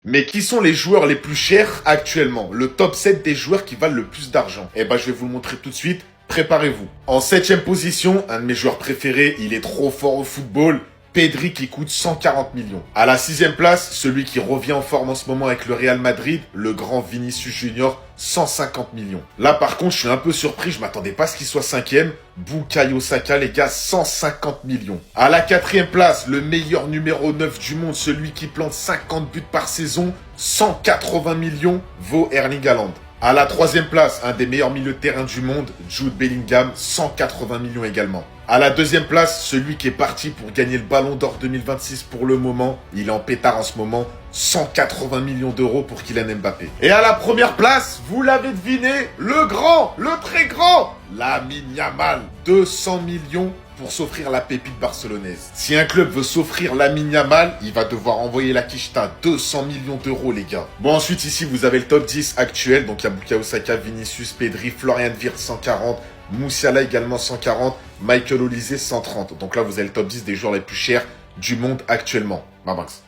Mais qui sont les joueurs les plus chers actuellement? Le top 7 des joueurs qui valent le plus d'argent. Eh ben, je vais vous le montrer tout de suite. Préparez-vous. En septième position, un de mes joueurs préférés, il est trop fort au football. Pedri qui coûte 140 millions. À la sixième place, celui qui revient en forme en ce moment avec le Real Madrid, le grand Vinicius Junior, 150 millions. Là par contre, je suis un peu surpris, je m'attendais pas à ce qu'il soit cinquième. Bukayo Saka, les gars, 150 millions. À la quatrième place, le meilleur numéro 9 du monde, celui qui plante 50 buts par saison, 180 millions, vaut Erling Haaland. À la troisième place, un des meilleurs milieux de terrain du monde, Jude Bellingham, 180 millions également. À la deuxième place, celui qui est parti pour gagner le Ballon d'Or 2026 pour le moment, il est en pétard en ce moment, 180 millions d'euros pour Kylian Mbappé. Et à la première place, vous l'avez deviné, le grand, le très grand, Lamine Yamal, 200 millions pour s'offrir la pépite barcelonaise. Si un club veut s'offrir Lamine Yamal, il va devoir envoyer la quicheta 200 millions d'euros, les gars. Bon, ensuite, ici, vous avez le top 10 actuel. Donc, il y a Bukayo Saka, Vinicius, Pedri, Florian Wirtz, 140. Musiala également 140. Michael Olise, 130. Donc là, vous avez le top 10 des joueurs les plus chers du monde actuellement. Mabanks.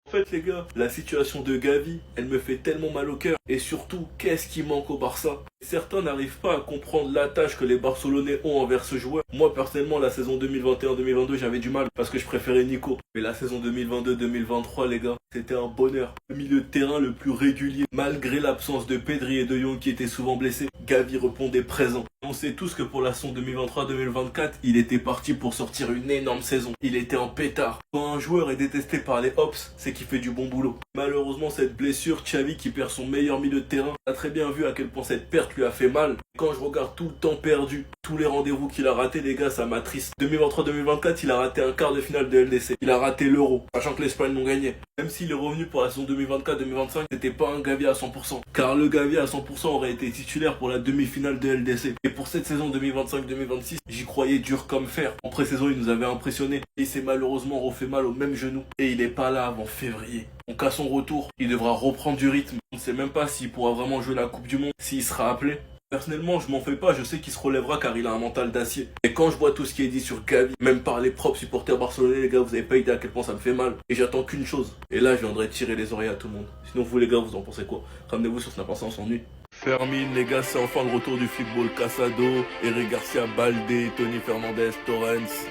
En fait les gars, la situation de Gavi, elle me fait tellement mal au cœur. Et surtout, qu'est-ce qui manque au Barça? Certains n'arrivent pas à comprendre l'attache que les Barcelonais ont envers ce joueur. Moi personnellement, la saison 2021-2022, j'avais du mal parce que je préférais Nico. Mais la saison 2022-2023 les gars, c'était un bonheur. Le milieu de terrain le plus régulier, malgré l'absence de Pedri et de Jong qui étaient souvent blessés, Gavi répondait présent. On sait tous que pour la saison 2023-2024, il était parti pour sortir une énorme saison. Il était en pétard. Quand un joueur est détesté par les Hops, c'est qu'il fait du bon boulot. Malheureusement, cette blessure, Xavi qui perd son meilleur milieu de terrain, a très bien vu à quel point cette perte lui a fait mal. Quand je regarde tout le temps perdu, tous les rendez-vous qu'il a ratés, les gars, ça m'attriste. 2023-2024, il a raté un quart de finale de LDC. Il a raté l'Euro, sachant que l'Espagne l'ont gagné. Même s'il est revenu pour la saison 2024-2025, c'était pas un Gavi à 100%. Car le Gavi à 100% aurait été titulaire pour la demi-finale de LDC. Et pour cette saison 2025-2026, j'y croyais dur comme fer. En pré-saison, il nous avait impressionné. Il s'est malheureusement refait mal au même genou. Et il est pas là avant février. Donc à son retour, il devra reprendre du rythme. On ne sait même pas s'il pourra vraiment jouer la Coupe du Monde, s'il sera appelé. Personnellement, je m'en fais pas, je sais qu'il se relèvera car il a un mental d'acier. Et quand je vois tout ce qui est dit sur Gavi, même par les propres supporters barcelonais, les gars, vous avez pas idée à quel point ça me fait mal. Et j'attends qu'une chose. Et là, je viendrai tirer les oreilles à tout le monde. Sinon, vous les gars, vous en pensez quoi? Ramenez-vous sur Snap, on s'ennuie. Fermine, les gars, c'est enfin le retour du football. Casado, Eric Garcia, Balde, Tony Fernandez, Torrens.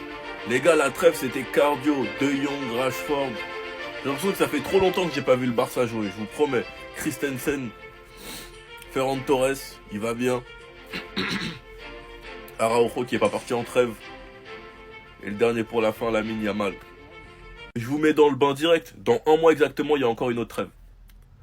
Les gars, la trêve, c'était cardio, De Jong, Rashford. J'ai l'impression que ça fait trop longtemps que j'ai pas vu le Barça jouer, je vous promets. Christensen, Ferran Torres, il va bien. Araujo qui est pas parti en trêve. Et le dernier pour la fin, Lamine Yamal. Je vous mets dans le bain direct. Dans un mois exactement, il y a encore une autre trêve.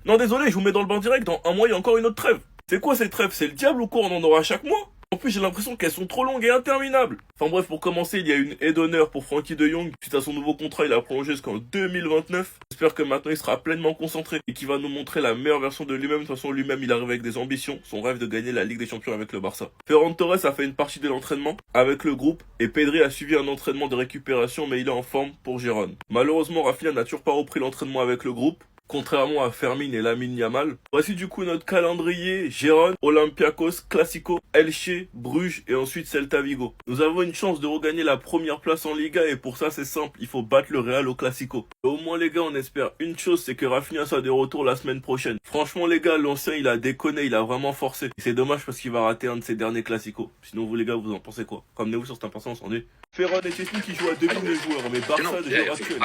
Non, désolé, je vous mets dans le bain direct. Dans un mois, il y a encore une autre trêve. C'est quoi ces trêves? C'est le diable ou quoi? On en aura chaque mois? En plus, j'ai l'impression qu'elles sont trop longues et interminables. Enfin bref, pour commencer, il y a une aide d'honneur pour Frankie de Jong. Suite à son nouveau contrat, il a prolongé jusqu'en 2029. J'espère que maintenant, il sera pleinement concentré et qu'il va nous montrer la meilleure version de lui-même. De toute façon, lui-même, il arrive avec des ambitions. Son rêve de gagner la Ligue des Champions avec le Barça. Ferran Torres a fait une partie de l'entraînement avec le groupe et Pedri a suivi un entraînement de récupération, mais il est en forme pour Gérone. Malheureusement, Rafinha n'a toujours pas repris l'entraînement avec le groupe. Contrairement à Fermine et Lamine Yamal. Voici du coup notre calendrier. Gérone, Olympiakos, Classico, Elche, Bruges et ensuite Celta Vigo. Nous avons une chance de regagner la première place en Liga et pour ça c'est simple, il faut battre le Real au Classico. Et au moins les gars, on espère une chose, c'est que Rafinha soit de retour la semaine prochaine. Franchement les gars, l'ancien il a déconné, il a vraiment forcé. Et c'est dommage parce qu'il va rater un de ses derniers Classicos. Sinon vous les gars, vous en pensez quoi? Ramenez-vous sur cet important, on s'ennuie. Ferran et Chesney qui jouent à demi les joueurs, mais Barça de joueurs actuels.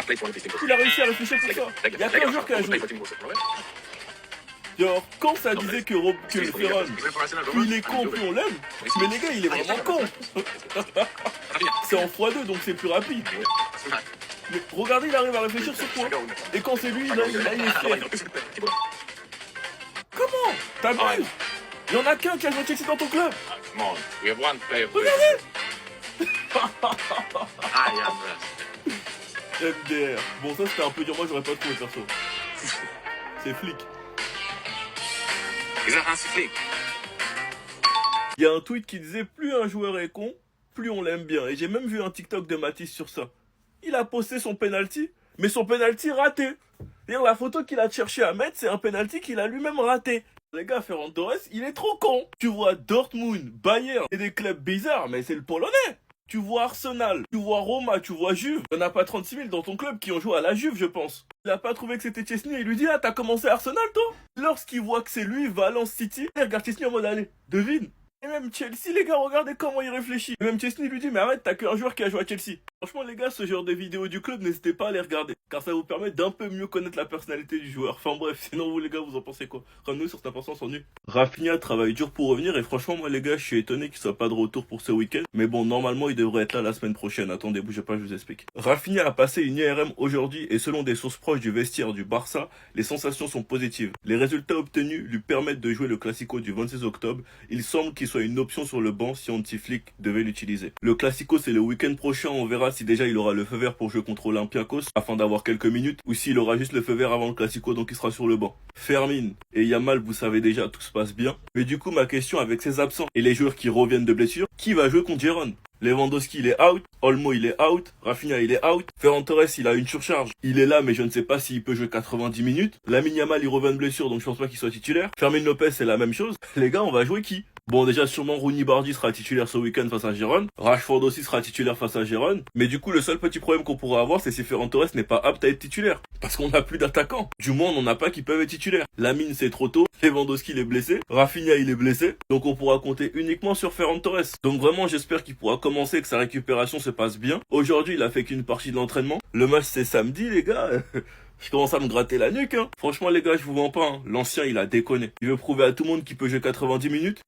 Il a réussi à réfléchir pour ça. Il y a qu'un joueur qui a joué. Genre, quand ça disait que Ferran, plus il est con, plus on l'aime, mais les gars, il est vraiment con. C'est en x2, donc c'est plus rapide. Mais regardez, il arrive à réfléchir sur quoi. Et quand c'est lui, là, il est fier. Comment? T'abuses? Il y en a qu'un qui a joué Chelsea dans ton club. Regardez. MDR. Bon, ça c'était un peu dur, moi j'aurais pas trouvé perso. C'est flic. Il y a un tweet qui disait plus un joueur est con, plus on l'aime bien. Et j'ai même vu un TikTok de Matisse sur ça. Il a posté son penalty, mais son penalty raté. C'est-à-dire la photo qu'il a cherché à mettre, c'est un penalty qu'il a lui-même raté. Les gars, Ferran Torres, il est trop con. Tu vois Dortmund, Bayern et des clubs bizarres, mais c'est le Polonais. Tu vois Arsenal, tu vois Roma, tu vois Juve. Il n'y en a pas 36 000 dans ton club qui ont joué à la Juve, je pense. Il a pas trouvé que c'était Chesney et il lui dit, ah, t'as commencé Arsenal, toi? Lorsqu'il voit que c'est lui, Valence City, il regarde Chesney en mode, allez, devine. Et même Chelsea, les gars, regardez comment il réfléchit. Et même Chesney lui dit, mais arrête, t'as qu'un joueur qui a joué à Chelsea. Franchement, les gars, ce genre de vidéos du club, n'hésitez pas à les regarder. Car ça vous permet d'un peu mieux connaître la personnalité du joueur. Enfin bref, sinon vous les gars, vous en pensez quoi? Ramenez-nous sur cette importance en nu. Rafinha travaille dur pour revenir et franchement, moi les gars, je suis étonné qu'il soit pas de retour pour ce week-end. Mais bon, normalement, il devrait être là la semaine prochaine. Attendez, bougez pas, je vous explique. Rafinha a passé une IRM aujourd'hui et selon des sources proches du vestiaire du Barça, les sensations sont positives. Les résultats obtenus lui permettent de jouer le Classico du 26 octobre. Il semble qu'il soit une option sur le banc si Hansi Flick devait l'utiliser. Le Classico, c'est le week-end prochain. On verra si déjà il aura le feu vert pour jouer contre Olympiakos afin d'avoir quelques minutes ou s'il aura juste le feu vert avant le Classico donc il sera sur le banc. Fermin et Yamal, vous savez déjà, tout se passe bien. Mais du coup, ma question avec ces absents et les joueurs qui reviennent de blessure, qui va jouer contre Gérone? Lewandowski il est out, Olmo il est out, Rafinha il est out, Ferran Torres il a une surcharge, il est là mais je ne sais pas s'il peut jouer 90 minutes, Lamine Yamal il revient de blessure donc je pense pas qu'il soit titulaire, Fermin Lopez c'est la même chose, les gars on va jouer qui? Bon déjà sûrement Rooney Bardi sera titulaire ce week-end face à Gérone, Rashford aussi sera titulaire face à Gérone, mais du coup le seul petit problème qu'on pourra avoir c'est si Ferran Torres n'est pas apte à être titulaire, parce qu'on n'a plus d'attaquants, du moins on n'en a pas qui peuvent être titulaires, Lamine c'est trop tôt, Lewandowski il est blessé, Rafinha il est blessé, donc on pourra compter uniquement sur Ferran Torres, donc vraiment j'espère qu'il pourra commencer, que sa récupération se passe bien. Aujourd'hui il a fait qu'une partie de l'entraînement, le match c'est samedi les gars. Je commence à me gratter la nuque, hein. Franchement, les gars, je vous mens pas, hein. L'ancien, il a déconné. Il veut prouver à tout le monde qu'il peut jouer 90 minutes.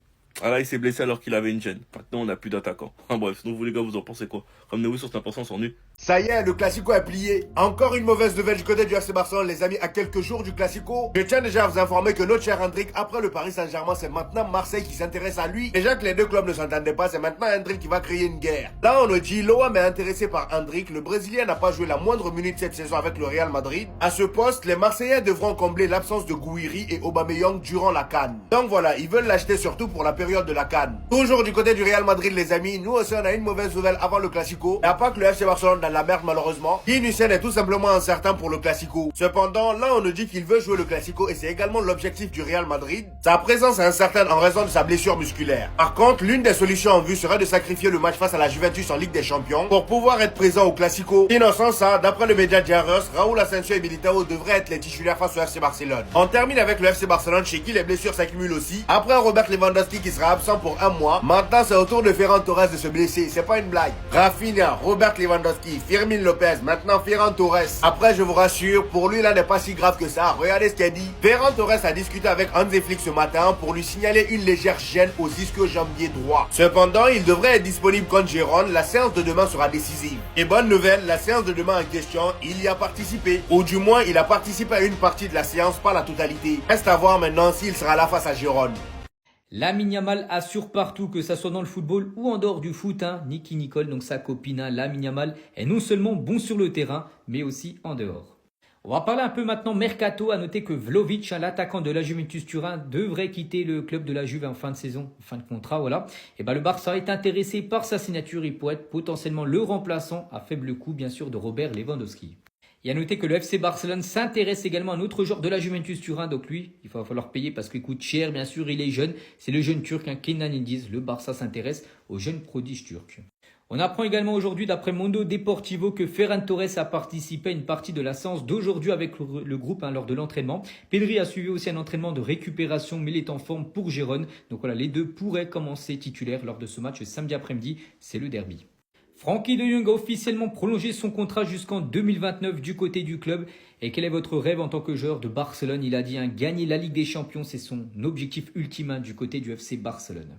Ah là, il s'est blessé alors qu'il avait une gêne. Maintenant, on n'a plus d'attaquant. Enfin bref, sinon vous les gars, vous en pensez quoi? Ramenez-vous sur cette importance en nu. Ça y est, le Classico est plié. Encore une mauvaise nouvelle du côté du FC Barcelone, les amis, à quelques jours du Classico. Je tiens déjà à vous informer que notre cher Endrick, après le Paris Saint-Germain, c'est maintenant Marseille qui s'intéresse à lui. Déjà que les deux clubs ne s'entendaient pas, c'est maintenant Endrick qui va créer une guerre. Là, on nous dit, l'OM est intéressé par Endrick. Le Brésilien n'a pas joué la moindre minute cette saison avec le Real Madrid. À ce poste, les Marseillais devront combler l'absence de Gouiri et Aubameyang durant la CAN. Donc voilà, ils veulent l'acheter surtout pour la période de la CAN. Toujours du côté du Real Madrid, les amis, nous aussi on a une mauvaise nouvelle avant le Classico. Il n'y a pas que le FC Barcelone dans la merde malheureusement. Hussein est tout simplement incertain pour le Classico. Cependant, là on nous dit qu'il veut jouer le Classico et c'est également l'objectif du Real Madrid. Sa présence est incertaine en raison de sa blessure musculaire. Par contre, l'une des solutions en vue serait de sacrifier le match face à la Juventus en Ligue des Champions pour pouvoir être présent au Classico. Innocent ça, d'après le média Diaros, Raúl Asensio et Militao devraient être les titulaires face au FC Barcelone. On termine avec le FC Barcelone chez qui les blessures s'accumulent aussi. Après Robert Lewandowski qui sera absent pour un mois, maintenant c'est au tour de Ferran Torres de se blesser, c'est pas une blague. Rafinha, Robert Lewandowski, Fermin Lopez, maintenant Ferran Torres. Après je vous rassure, pour lui là n'est pas si grave que ça. Regardez ce qu'il a dit. Ferran Torres a discuté avec Hansi Flick ce matin pour lui signaler une légère gêne aux ischio-jambiers droit. Cependant, il devrait être disponible contre Gérone, la séance de demain sera décisive. Et bonne nouvelle, la séance de demain en question, il y a participé. Ou du moins, il a participé à une partie de la séance, pas la totalité. Reste à voir maintenant s'il sera là face à Gérone. Lamine Yamal assure partout, que ça soit dans le football ou en dehors du foot. Nicky Nicole, donc sa copine, Lamine Yamal, est non seulement bon sur le terrain, mais aussi en dehors. On va parler un peu maintenant mercato. À noter que Vlahovic, l'attaquant de la Juventus Turin, devrait quitter le club de la Juve en fin de saison, fin de contrat, voilà. Et le Barça est intéressé par sa signature. Il pourrait être potentiellement le remplaçant à faible coût, bien sûr, de Robert Lewandowski. Et à noter que le FC Barcelone s'intéresse également à un autre joueur de la Juventus Turin. Donc lui, il va falloir payer parce qu'il coûte cher, bien sûr, il est jeune. C'est le jeune turc, Kenan Yildiz. Le Barça s'intéresse aux jeunes prodiges turcs. On apprend également aujourd'hui, d'après Mundo Deportivo, que Ferran Torres a participé à une partie de la séance d'aujourd'hui avec le groupe lors de l'entraînement. Pedri a suivi aussi un entraînement de récupération, mais il est en forme pour Gérone. Donc voilà, les deux pourraient commencer titulaires lors de ce match samedi après-midi. C'est le derby. Frenkie de Jong a officiellement prolongé son contrat jusqu'en 2029 du côté du club. Et quel est votre rêve en tant que joueur de Barcelone? Il a dit gagner la Ligue des Champions, c'est son objectif ultime du côté du FC Barcelone.